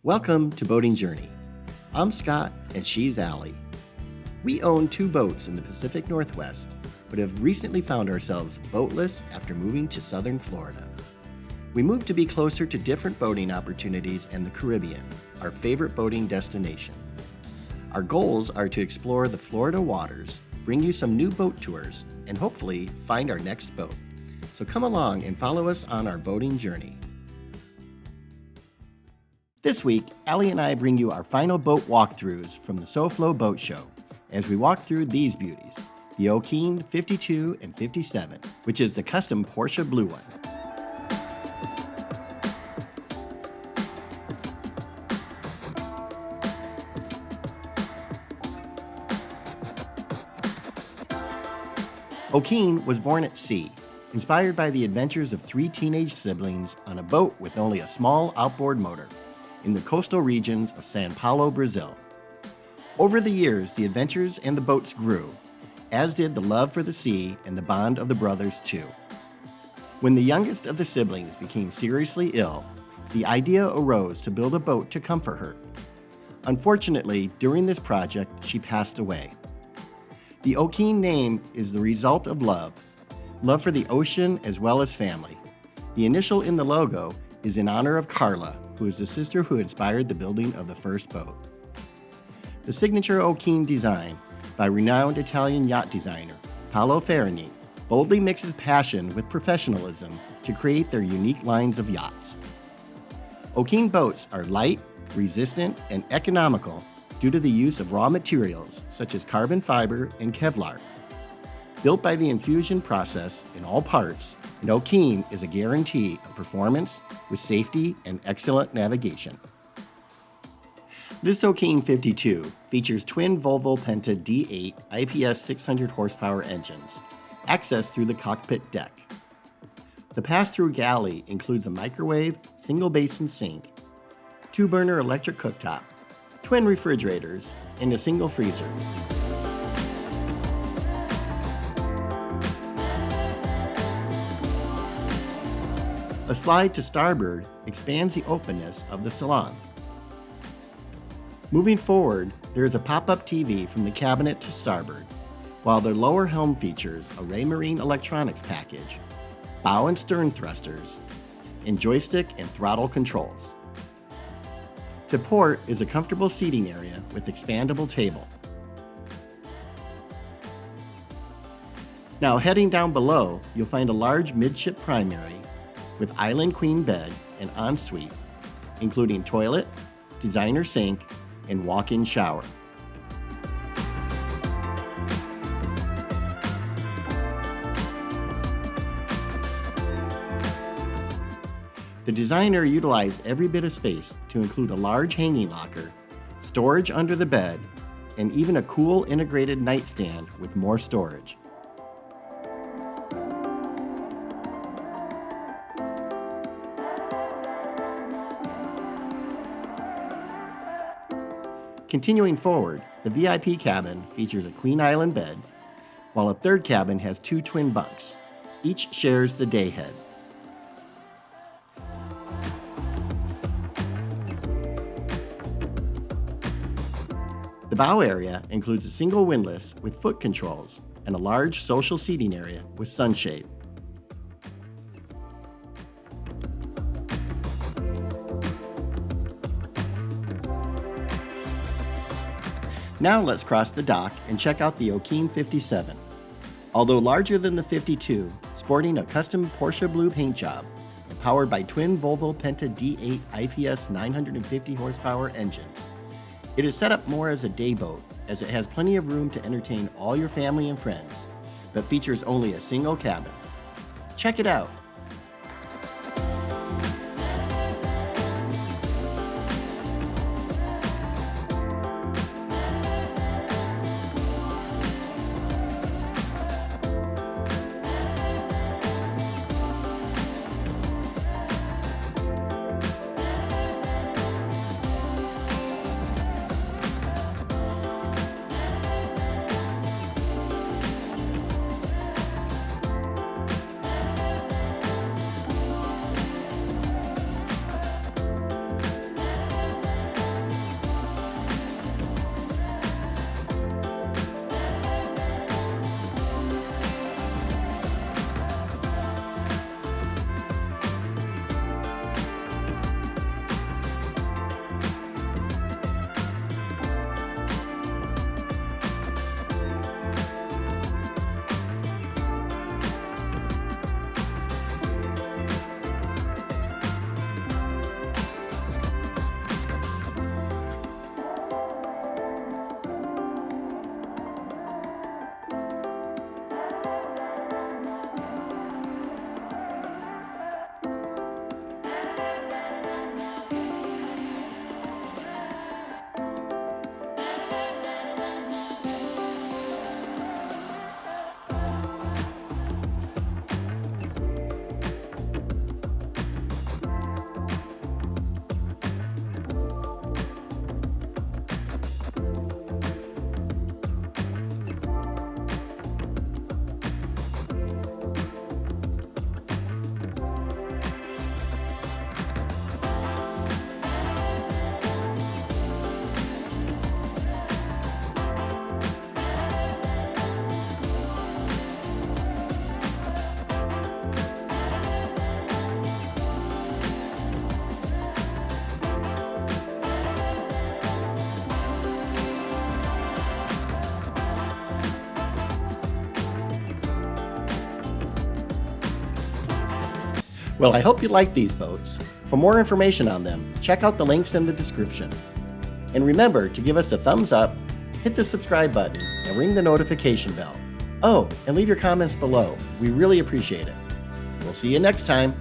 Welcome to Boating Journey. I'm Scott and she's Allie. We own 2 boats in the Pacific Northwest, but have recently found ourselves boatless after moving to southern Florida. We moved to be closer to different boating opportunities in the Caribbean, our favorite boating destination. Our goals are to explore the Florida waters, bring you some new boat tours, and hopefully find our next boat. So come along and follow us on our boating journey. This week, Allie and I bring you our final boat walkthroughs from the SoFlo Boat Show as we walk through these beauties, the Okean 52 and 57, which is the custom Porsche blue one. Okean was born at sea, inspired by the adventures of 3 teenage siblings on a boat with only a small outboard motor in the coastal regions of Sao Paulo, Brazil. Over the years, the adventures and the boats grew, as did the love for the sea and the bond of the brothers too. When the youngest of the siblings became seriously ill, the idea arose to build a boat to comfort her. Unfortunately, during this project, she passed away. The Okean name is the result of love for the ocean as well as family. The initial in the logo is in honor of Carla, who is the sister who inspired the building of the first boat. The signature Okean design by renowned Italian yacht designer Paolo Ferragni boldly mixes passion with professionalism to create their unique lines of yachts. Okean boats are light, resistant, and economical due to the use of raw materials such as carbon fiber and Kevlar. Built by the infusion process in all parts, an Okean is a guarantee of performance with safety and excellent navigation. This Okean 52 features twin Volvo Penta D8 IPS 600 horsepower engines, accessed through the cockpit deck. The pass-through galley includes a microwave, single basin sink, 2-burner electric cooktop, twin refrigerators, and a single freezer. A slide to starboard expands the openness of the Salon. Moving forward, there is a pop-up TV from the cabinet to starboard, while the lower helm features a Raymarine electronics package, bow and stern thrusters, and joystick and throttle controls. To port is a comfortable seating area with expandable table. Now heading down below, you'll find a large midship primary with island queen bed and ensuite, including toilet, designer sink, and walk-in shower. The designer utilized every bit of space to include a large hanging locker, storage under the bed, and even a cool integrated nightstand with more storage. Continuing forward, the VIP cabin features a queen island bed, while a third cabin has 2 twin bunks. Each shares the day head. The bow area includes a single windlass with foot controls and a large social seating area with sunshade. Now let's cross the dock and check out the Okean 57. Although larger than the 52, sporting a custom Porsche blue paint job and powered by twin Volvo Penta D8 IPS 950 horsepower engines, it is set up more as a day boat as it has plenty of room to entertain all your family and friends, but features only a single cabin. Check it out. Well, I hope you like these boats. For more information on them, check out the links in the description. And remember to give us a thumbs up, hit the subscribe button, and ring the notification bell. Oh, and leave your comments below. We really appreciate it. We'll see you next time.